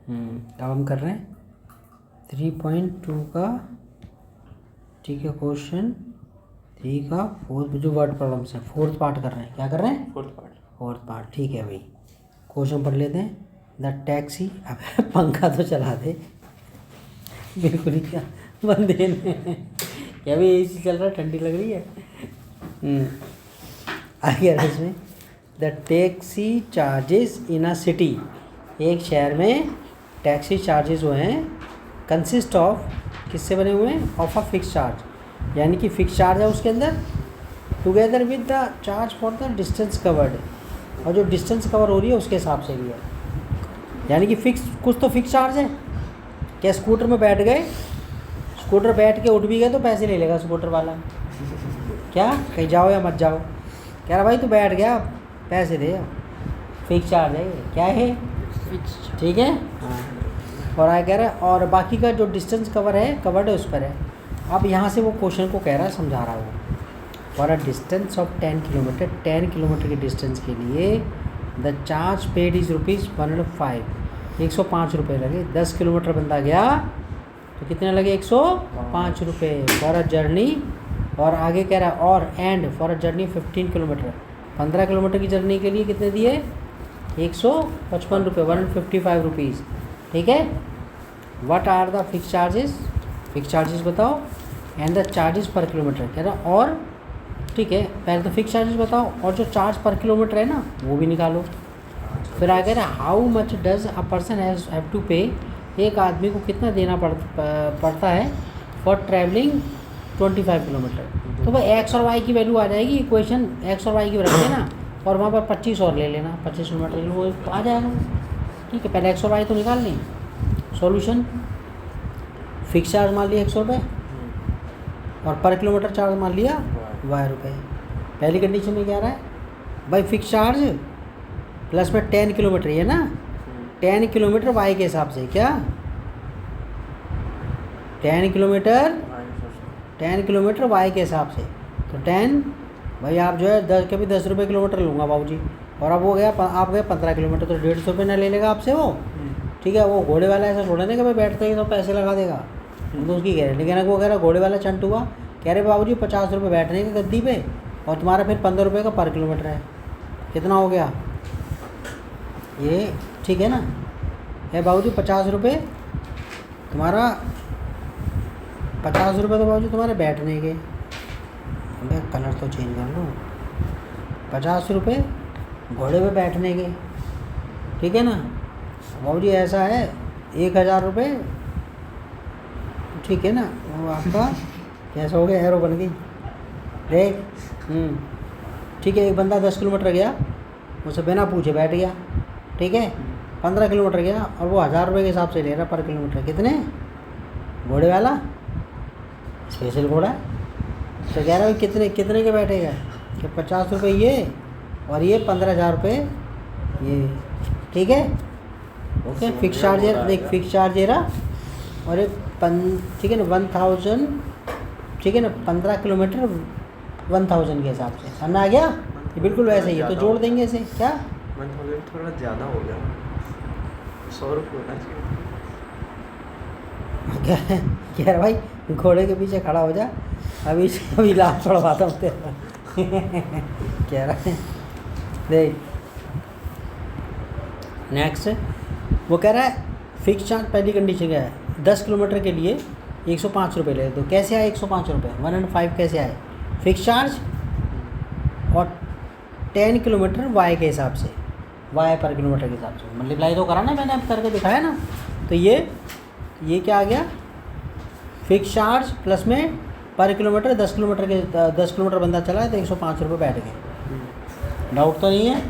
अब हम कर रहे हैं 3.2 का, ठीक है, क्वेश्चन 3 का फोर्थ जो वर्ड प्रॉब्लम्स है, फोर्थ पार्ट कर रहे हैं। क्या कर रहे हैं? Fourth part. ठीक है भाई, क्वेश्चन पढ़ लेते हैं। द टैक्सी, अब पंखा तो चला दे बिल्कुल ही, क्या बंदे ने क्या भी एसी चल रहा है, ठंडी लग रही है। आगे है इसमें, the taxi charges in a city, एक शहर में टैक्सी चार्जेस जो हैं कंसिस्ट ऑफ, किससे बने हुए हैं? ऑफ अ फिक्स चार्ज, यानी कि फिक्स चार्ज है उसके अंदर, together with the charge for the distance covered, और जो डिस्टेंस कवर हो रही है उसके हिसाब से भी है, यानी कि फिक्स, कुछ तो फिक्स चार्ज है। क्या स्कूटर में बैठ गए, स्कूटर बैठ के उठ भी गए तो पैसे ले लेगा स्कूटर वाला, क्या कहीं जाओ या मत जाओ, कह रहा भाई तू बैठ गया पैसे दे, फिक्स चार्ज है ये। क्या है? फिक्स, ठीक है। हाँ, और आगे कह रहा है, और बाकी का जो डिस्टेंस कवर है, कवर्ड है, उस पर है। अब यहाँ से वो क्वेश्चन को कह रहा है, समझा रहा है वो, for a distance of 10 kilometre, 10 kilometre के डिस्टेंस के लिए द चार्ज पेड इज़ ₹105, 105 रुपये लगे। 10 किलोमीटर बंदा गया तो कितने लगे? 105 रुपये फॉर अ जर्नी। और आगे कह रहा है, और and for a journey 15 kilometre, 15 kilometre की जर्नी के लिए कितने दिए? 155 रुपये, 155 रुपीज़। ठीक है। What are the fix charges, fix charges बताओ, and the charges per kilometre, कह रहा और, ठीक है, पहले तो फिक्स चार्जेस बताओ और जो चार्ज पर किलोमीटर है ना वो भी निकालो। फिर आगे रहा, how much does a person have to pay, एक आदमी को कितना देना पड़ता है फॉर ट्रैवलिंग 25 किलोमीटर। तो भाई एक्स और वाई की वैल्यू आ जाएगी, इक्वेशन एक्स और वाई की रख देना और वहाँ पर 25 और ले लेना, 25 किलोमीटर वो आ जाएगा। ठीक है, पहले एक्स और वाई तो निकाल लें। सॉल्यूशन, फिक्स चार्ज मान लिया 100 रुपये और पर किलोमीटर चार्ज मान लिया Y रुपये। पहली कंडीशन में क्या रहा है भाई, फिक्स चार्ज प्लस में 10 किलोमीटर, ये ना 10 किलोमीटर वाई के हिसाब से, क्या 10 किलोमीटर वाई के हिसाब से, तो 10 भाई आप जो है 10 कभी 10 रुपये किलोमीटर लूँगा बाबूजी, और अब वो गया, आप गए 15 किलोमीटर, तो 150 रुपये ना ले लेगा आपसे वो। ठीक है, वो घोड़े वाला ऐसा छोड़ा नहीं कि भाई बैठते ही तो पैसे लगा देगा, तो उसकी गारंटी। लेकिन वो कह रहा घोड़े वाला चंट हुआ, कह रहे बाबूजी 50 रुपये बैठने के गद्दी पे और तुम्हारा फिर 15 रुपये का पर किलोमीटर है, कितना हो गया ये? ठीक है ना, है बाबूजी 50 रुपये तुम्हारा, 50 रुपये तो बाबूजी तुम्हारे बैठने के, अबे कलर तो चेंज कर लो, 50 रुपये घोड़े पे बैठने के, ठीक है ना बाबूजी। ऐसा है 1000 रुपये, ठीक है ना, वो आपका कैसा हो गया, एरो बन गई देख। ठीक है, एक बंदा 10 किलोमीटर गया, उसे बिना पूछे बैठ गया, ठीक है, 15 किलोमीटर गया और वो 1000 रुपये के हिसाब से ले रहा पर किलोमीटर। कितने? घोड़े वाला स्पेशल घोड़ा, तो कह रहा है कितने कितने के बैठेगा कि 50 रुपये ये और ये 15,000 रुपये ये, ठीक है। ओके, फिक्स चार्ज है, देख फिक्स चार्ज है रहा, और एक ठीक है ना 1000, ठीक है ना, 15 किलोमीटर 1000 के हिसाब से, समझ आ गया? ये बिल्कुल वैसे ही है, तो जोड़ देंगे इसे, क्या 1000 थोड़ा ज़्यादा हो गया, 100 रुपये होना चाहिए। कह रहा भाई घोड़े के पीछे खड़ा हो जा, अभी इलाज पड़वाता हूँ तेरा कह रहा है। देख नेक्स्ट, वो कह रहा है फिक्स चार्ज, पहली कंडीशन क्या है, 10 किलोमीटर के लिए 105 रुपये ले, तो कैसे आए 105 रुपये, 105 कैसे आए? फिक्स चार्ज और 10 किलोमीटर वाई के हिसाब से, वाई पर किलोमीटर के हिसाब से मल्टीप्लाई तो करा ना मैंने, अब करके दिखाया ना। तो ये क्या आ गया, फिक्स चार्ज प्लस में पर किलोमीटर, 10 किलोमीटर बंदा चला है तो 105 रुपये बैठ गए, डाउट तो नहीं है।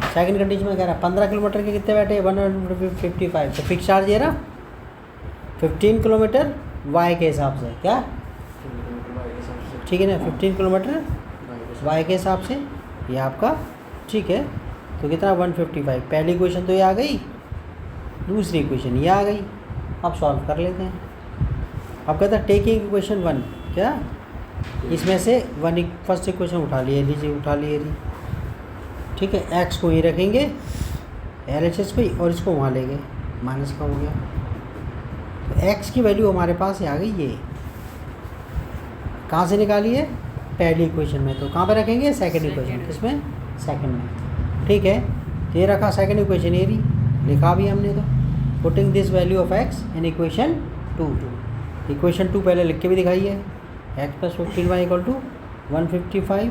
सेकंड कंडीशन में कह रहा है 15 किलोमीटर के कितने बैठे, 155, तो फिक्स चार्ज ये रहा 15 किलोमीटर वाई के हिसाब से, क्या ठीक है ना, 15 किलोमीटर वाई के हिसाब से ये आपका, ठीक है। तो कितना 155, पहली इक्वेशन तो ये आ गई, दूसरी इक्वेशन ये आ गई। अब सॉल्व कर लेते हैं। अब कहता है टेकिंग इक्वेशन 1, क्या इसमें से फर्स्ट इक्वेशन उठा लिए, लीजिए उठा लिए जी, ठीक है। एक्स को ये रखेंगे LHS पे और इसको वहाँ लेंगे, माइनस का हो गया। तो x की वैल्यू हमारे पास आ गई ये, कहाँ से निकाली है? पहली इक्वेशन में। तो कहाँ पे रखेंगे? Second equation. किसमें? सेकंड में। ठीक है, तो ये रखा सेकंड इक्वेशन, ये रही, लिखा भी हमने। तो putting this value of x in equation 2, equation 2 पहले लिख के भी दिखाई है, x + 15y = 155,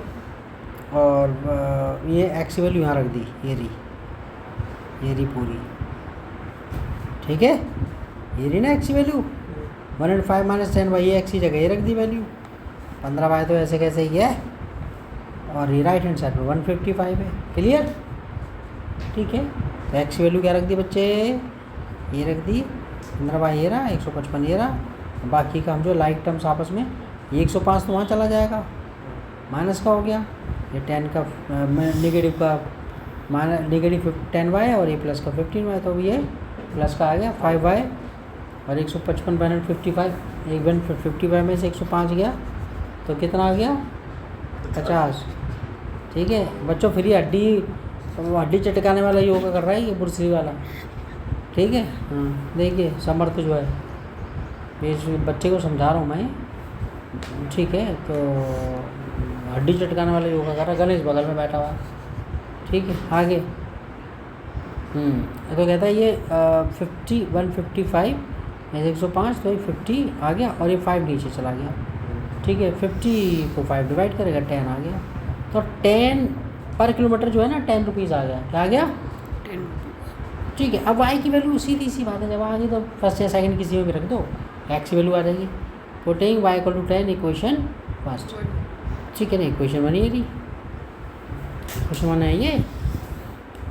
और ये x की वैल्यू यहाँ रख दी, ये रही पूरी। ठीक है, ये रही ना x की वैल्यू 105 - 10y, ये x की जगह ये रख दी वैल्यू। 15y तो ऐसे कैसे ही है, और ये राइट हैंड साइड में 155 है। क्लियर? ठीक है, तो x की वैल्यू क्या रख दी बच्चे? ये रख दी 15y, ये रहा 155, ये रहा। बाकी का हम जो लाइक टर्म्स आपस में, ये 105 तो वहाँ चला जाएगा, माइनस का हो गया। ये 10 का नेगेटिव का नेगेटिव 10y, और ये प्लस का 15y, तो ये प्लस का आ गया 5y, और 155 - 155, 155 में से 105 गया तो कितना आ गया? 50। ठीक है बच्चों, फिर ये हड्डी चटकाने वाला योगा कर रहा है, ये बुरसली वाला। ठीक है, हाँ देखिए समर्थ जो है, इस बच्चे को समझा रहा हूँ मैं। ठीक है, तो हड्डी चटकाने वाला योगा कर रहा है, गणेश बगल में बैठा हुआ है। ठीक है, आगे तो कहता है ये 155 में 105, तो ये 50 आ गया, और ये 5 नीचे चला गया। ठीक है, 50 को 5 डिवाइड करेगा, 10 आ गया। तो 10 पर किलोमीटर जो है ना 10 रुपीज़ आ गया। क्या आ गया? 10। ठीक है, अब y की वैल्यू सीधी सी बात है, जब आ गई तो फर्स्ट या सेकंड किसी में भी रख दो, x की वैल्यू आ जाएगी। Putting y = 10 equation first. ठीक है ना, इक्वेशन 1 ये रही, इक्वेशन 1 है ये।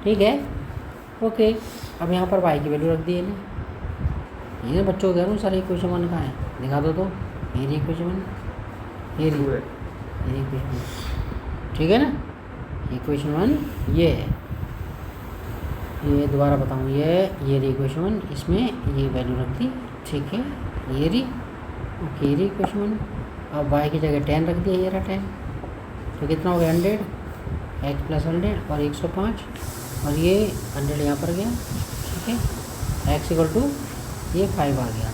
ठीक है, ओके। अब यहाँ पर y की वैल्यू रख दी है ना, ये बच्चों को कह रहा हूँ सारे इक्वेशन 1 कहाँ है, दिखा दो तो। ये रही इक्वेशन 1, ये रही इक्वेशन 1। ठीक है ना, इक्वेशन 1 ये है। ये दोबारा बताऊँ, ये रही इक्वेशन 1, इसमें ये वैल्यू रख दी। ठीक है, ये रही, ओके, ये रही इक्वेशन 1। अब y की जगह 10 रख दिया, ये रहा 10, तो कितना हो गया? 100, x + 100 और 105, और ये 100 यहाँ पर गया। ठीक है, x = ये 5 आ गया।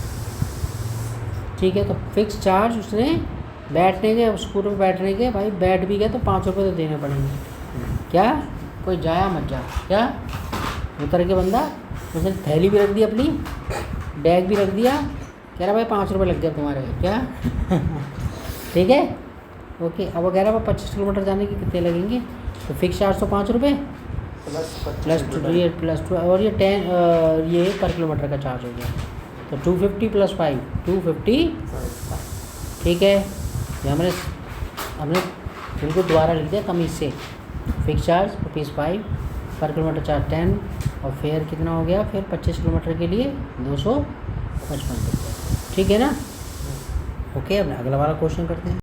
ठीक है, तो फिक्स चार्ज उसने बैठने के, स्कूटर पर बैठने के, भाई बैठ भी गया तो 5 रुपये तो देने पड़ेंगे। क्या? कोई जाया मत जा। क्या? उतर के बंदा, उसने थैली भी रख दी अपनी, बैग भी रख दिया, कह रहा भाई 5 रुपये लग गया तुम्हारे। क्या? ठीक है, ओके। अब वो कह रहा है 25 किलोमीटर जाने के कितने लगेंगे, तो फिक्स चार्ज तो 5 रुपये प्लस 2, और ये 10 ये पर किलोमीटर का चार्ज हो गया, तो 250 + 5 255। ठीक है, ये हमने बिल्कुल दोबारा लिख दिया तमीज़ से। फिक्स चार्ज ₹5 पर किलोमीटर चार्ज 10, और फेयर कितना हो गया फिर 25 किलोमीटर के लिए 255 रुपये। ठीक है ना, ओके। अब अगला वाला क्वेश्चन करते हैं।